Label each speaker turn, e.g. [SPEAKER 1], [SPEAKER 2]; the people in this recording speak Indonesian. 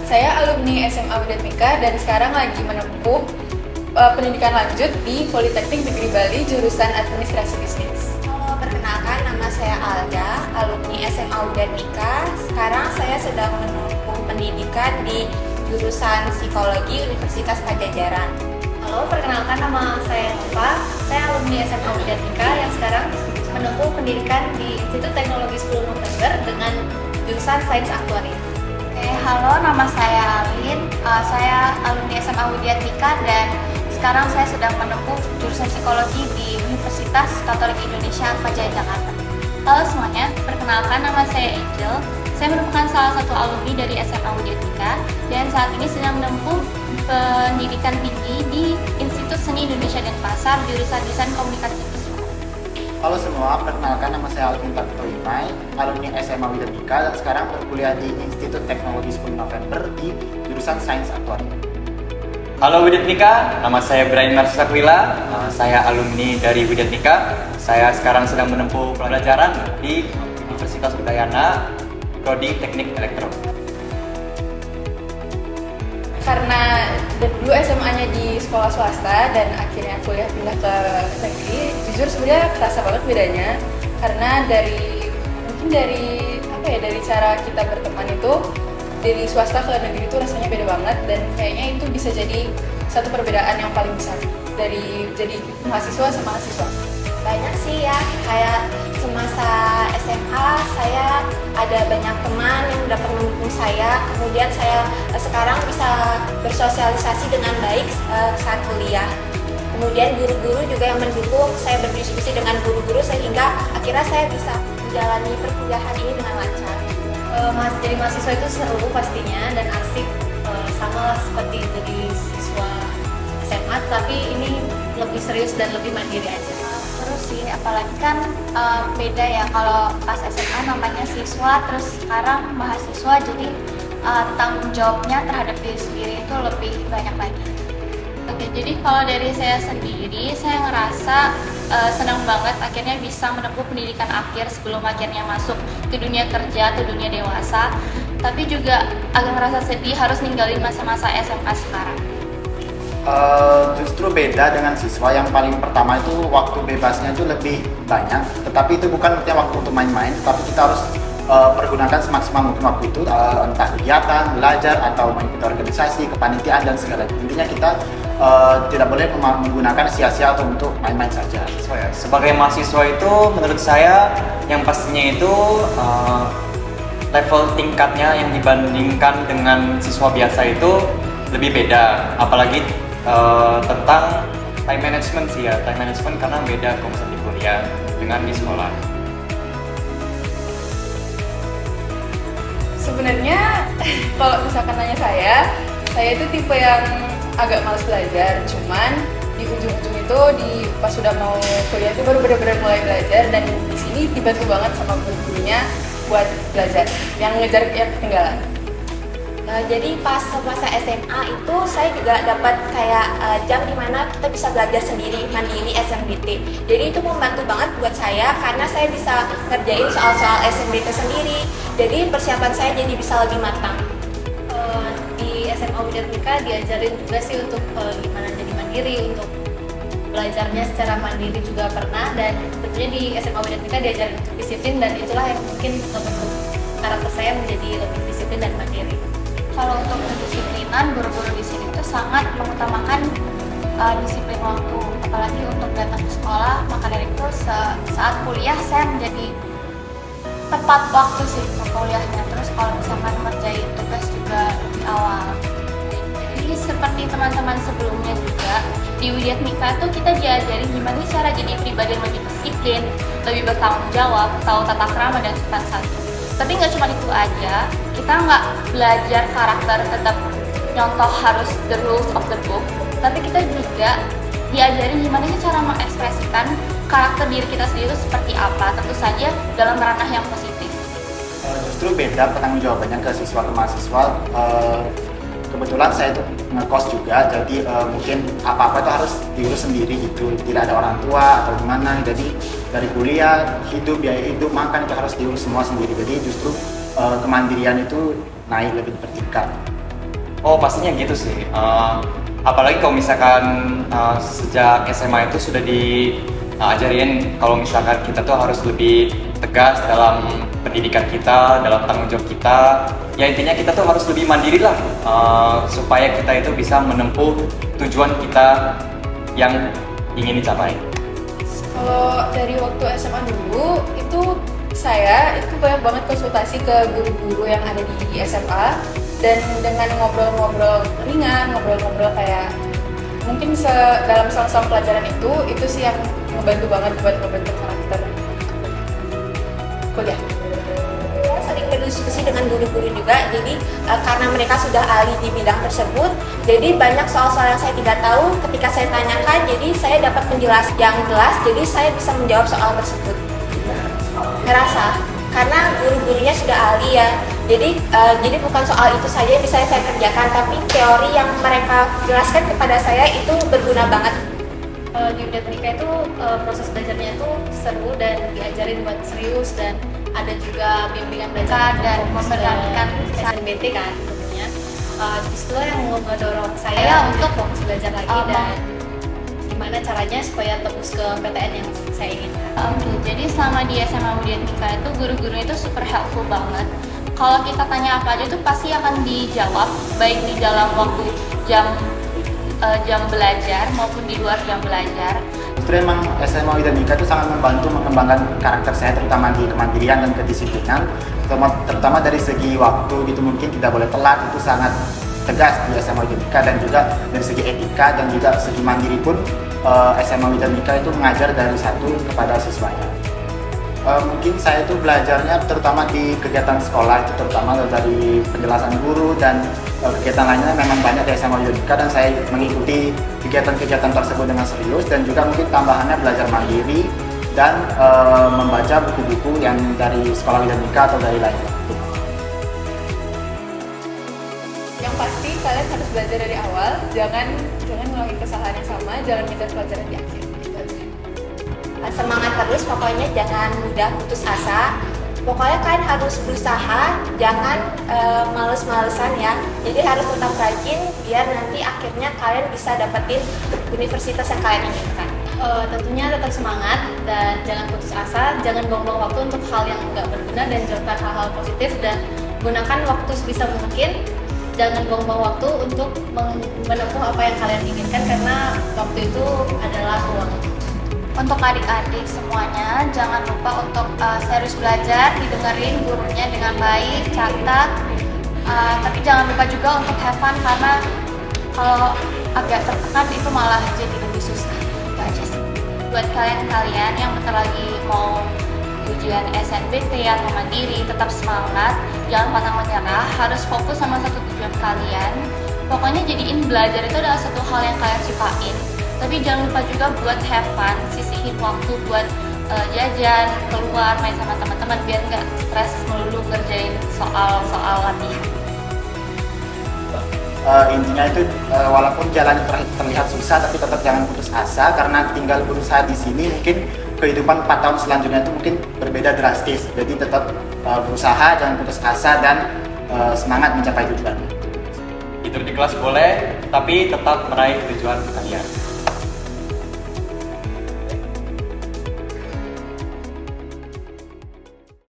[SPEAKER 1] Saya alumni SMA Widyatika dan sekarang lagi menempuh pendidikan lanjut di Politeknik Negeri Bali jurusan Administrasi Bisnis.
[SPEAKER 2] Halo, perkenalkan nama saya Alda, alumni SMA Widyatika. Sekarang saya sedang menempuh pendidikan di jurusan Psikologi Universitas Padjadjaran.
[SPEAKER 3] Halo, perkenalkan nama saya Nova. Saya alumni SMA Widyatika yang sekarang menempuh pendidikan di Institut Teknologi 10 November dengan jurusan Sains Aktuaria.
[SPEAKER 4] Halo, nama saya Alin. Saya alumni SMA Widyatika dan sekarang saya sedang menempuh jurusan Psikologi di Universitas Katolik Indonesia Padjadjaran, Jakarta. Halo semuanya, perkenalkan nama saya Angel. Saya merupakan salah satu alumni dari SMA Widyatika dan saat ini sedang menempuh pendidikan tinggi di Institut Seni Indonesia Denpasar jurusan Desain Komunikasi Visual.
[SPEAKER 5] Halo semua, perkenalkan nama saya Alvin Tavito Imai, alumni SMA Widyatika dan sekarang berkuliah di Institut Teknologi 10 November di jurusan Sains Aktuaria.
[SPEAKER 6] Halo Widyatika, nama saya Brian Marsakwila, saya alumni dari Widyatika. Saya sekarang sedang menempuh pelajaran di Universitas Udayana, Prodi Teknik Elektro.
[SPEAKER 1] Karena dulu SMA-nya di sekolah swasta dan akhirnya kuliah pindah ke negeri, jujur sebenarnya kerasa banget bedanya. Karena dari cara kita berteman itu dari swasta ke negeri itu rasanya beda banget dan kayaknya itu bisa jadi satu perbedaan yang paling besar dari jadi mahasiswa sama mahasiswa.
[SPEAKER 2] Banyak sih ya, kayak semasa SMA saya ada banyak teman yang dapat mendukung saya. Kemudian saya sekarang bisa bersosialisasi dengan baik saat kuliah. Kemudian guru-guru juga yang mendukung, saya berdiskusi dengan guru-guru sehingga akhirnya saya bisa menjalani perkuliahan ini dengan lancar.
[SPEAKER 3] Jadi mahasiswa itu seru pastinya dan asik, sama lah seperti jadi siswa SMA, tapi ini lebih serius dan lebih mandiri aja.
[SPEAKER 4] Seru sih, apalagi kan beda ya kalau pas SMA namanya siswa, terus sekarang mahasiswa, jadi tanggung jawabnya terhadap diri sendiri itu lebih banyak lagi. Oke, jadi kalau dari saya sendiri, saya ngerasa senang banget akhirnya bisa menempuh pendidikan akhir sebelum akhirnya masuk ke dunia kerja atau dunia dewasa. Tapi juga agak ngerasa sedih harus ninggalin masa-masa SMA sekarang.
[SPEAKER 5] Justru beda dengan siswa yang paling pertama itu waktu bebasnya itu lebih banyak, tetapi itu bukan artinya waktu untuk main-main, tapi kita harus pergunakan semaksimal mungkin waktu itu, entah kegiatan, belajar, atau mengikuti organisasi, kepanitiaan, dan segala. Intinya kita tidak boleh menggunakan sia-sia atau untuk main-main saja.
[SPEAKER 6] Sebagai mahasiswa itu menurut saya yang pastinya itu level tingkatnya yang dibandingkan dengan siswa biasa itu lebih beda, apalagi tentang time management sih ya, time management karena beda kalau misalnya di kuliah dengan di sekolah.
[SPEAKER 1] Sebenarnya kalau misalkan nanya saya itu tipe yang agak malas belajar, cuman di ujung-ujung itu pas sudah mau kuliah itu baru benar-benar mulai belajar dan di sini dibantu banget sama guru-gurunya buat belajar, yang ngejar yang ketinggalan.
[SPEAKER 2] Jadi pas masa SMA itu saya juga dapat kayak jam dimana kita bisa belajar sendiri, mandiri SNBT. Jadi itu membantu banget buat saya karena saya bisa ngerjain soal-soal SNBT sendiri. Jadi persiapan saya jadi bisa lebih matang.
[SPEAKER 3] Di SMA Widyatika diajarin juga sih untuk gimana jadi mandiri, untuk belajarnya secara mandiri juga pernah, dan tentunya di SMA Widyatika diajarin untuk disiplin, dan itulah yang mungkin membentuk karakter saya menjadi lebih disiplin dan mandiri.
[SPEAKER 4] Kalau untuk kedisiplinan, guru-guru di sini tuh sangat mengutamakan disiplin waktu, apalagi untuk datang ke sekolah. Maka dari itu saat kuliah saya menjadi tepat waktu sih ke kuliahnya. Terus kalau misalkan ngerjain tugas juga lebih awal. Jadi seperti teman-teman sebelumnya juga, di Widyatika tuh kita diajari gimana cara jadi pribadi yang lebih disiplin, lebih bertanggung jawab, tahu tata krama dan sopan santun. Tapi nggak cuma itu aja, kita nggak belajar karakter tetap nyontoh harus the rules of the book, tapi kita juga diajari gimana sih cara mengekspresikan karakter diri kita sendiri itu seperti apa, tentu saja dalam ranah yang positif.
[SPEAKER 5] Justru beda penanggung-jawabannya ke siswa ke mahasiswa. Kebetulan saya itu ngekos juga, jadi mungkin apa-apa itu harus diurus sendiri gitu, tidak ada orang tua atau gimana. Jadi dari kuliah, biaya hidup, makan itu harus diurus semua sendiri. Jadi justru kemandirian itu naik lebih bertingkat.
[SPEAKER 6] Oh pastinya gitu sih. Apalagi kalau misalkan sejak SMA itu sudah diajarin kalau misalkan kita tuh harus lebih tegas dalam pendidikan kita, dalam tanggung jawab kita. Ya intinya kita tuh harus lebih mandiri lah, supaya kita itu bisa menempuh tujuan kita yang ingin dicapai.
[SPEAKER 1] Kalau dari waktu SMA dulu itu saya itu banyak banget konsultasi ke guru-guru yang ada di SMA, dan dengan ngobrol-ngobrol ringan, ngobrol-ngobrol kayak mungkin dalam sama-sama pelajaran itu sih yang ngebantu banget buat ngebentuk karakter kuliah.
[SPEAKER 2] Saya sering berdiskusi dengan guru-guru juga, jadi karena mereka sudah ahli di bidang tersebut, jadi banyak soal-soal yang saya tidak tahu ketika saya tanyakan, jadi saya dapat menjelaskan yang jelas, jadi saya bisa menjawab soal tersebut. Ngerasa karena guru-gurunya sudah ahli ya, jadi bukan soal itu saja yang bisa saya kerjakan, tapi teori yang mereka jelaskan kepada saya itu berguna banget.
[SPEAKER 3] Di Widyatenika itu proses belajarnya itu seru dan diajarin buat serius, dan ada juga bimbingan belajar
[SPEAKER 4] Dan
[SPEAKER 3] fokus ke
[SPEAKER 4] memperhatikan
[SPEAKER 3] SNBT kan tentunya. Disitulah yang ngedorong saya untuk fokus belajar lagi dan gimana caranya supaya tembus ke PTN yang saya inginkan.
[SPEAKER 4] Oke, jadi selama di SMA Widyatenika itu guru-gurunya itu super helpful banget. Kalau kita tanya apa aja tuh pasti akan dijawab, baik di dalam waktu jam belajar maupun di luar jam belajar.
[SPEAKER 5] Justru emang SMA Widyatenika itu sangat membantu mengembangkan karakter saya, terutama di kemandirian dan kedisiplinan, terutama dari segi waktu gitu, mungkin tidak boleh telat, itu sangat tegas di SMA Widyatenika, dan juga dari segi etika dan juga segi mandiri pun SMA Widyatenika itu mengajar dari satu kepada siswanya. Mungkin saya itu belajarnya terutama di kegiatan sekolah, itu terutama dari penjelasan guru dan kegiatan lainnya memang banyak di SMA Widyatenika, dan saya mengikuti kegiatan-kegiatan tersebut dengan serius, dan juga mungkin tambahannya belajar mandiri dan membaca buku-buku yang dari sekolah Widyatenika atau dari lainnya.
[SPEAKER 1] Yang pasti kalian harus belajar dari awal, jangan ngulangin kesalahan yang sama, jangan ngejar pelajaran di akhir.
[SPEAKER 2] Semangat terus, pokoknya jangan mudah putus asa. Pokoknya kalian harus berusaha, jangan males-malesan ya. Jadi harus tetap rajin biar nanti akhirnya kalian bisa dapetin universitas yang kalian inginkan.
[SPEAKER 3] Tentunya tetap semangat dan jangan putus asa, jangan buang-buang waktu untuk hal yang nggak berguna, dan jauhkan hal-hal positif dan gunakan waktu sebisa mungkin. Jangan buang-buang waktu untuk menempuh apa yang kalian inginkan, karena waktu itu adalah uang.
[SPEAKER 4] Untuk adik-adik semuanya, jangan lupa untuk serius belajar, didengerin gurunya dengan baik, catat. Tapi jangan lupa juga untuk have fun, karena kalau agak tertekan itu malah jadi lebih susah. Itu aja sih. Buat kalian-kalian yang bentar lagi mau ujian SNBT atau mandiri, tetap semangat, jangan pantang menyerah, harus fokus sama satu tujuan kalian. Pokoknya jadiin belajar itu adalah satu hal yang kalian sukain. Tapi jangan lupa juga buat have fun, sisihin waktu buat jajan, keluar, main sama teman-teman biar nggak stres melulu ngerjain soal-soal latihan.
[SPEAKER 5] Intinya itu walaupun jalan terlihat susah, tapi tetap jangan putus asa, karena tinggal berusaha di sini mungkin kehidupan 4 tahun selanjutnya itu mungkin berbeda drastis. Jadi tetap berusaha, jangan putus asa, dan semangat mencapai tujuan.
[SPEAKER 6] Tidur di kelas boleh, tapi tetap meraih tujuan kalian.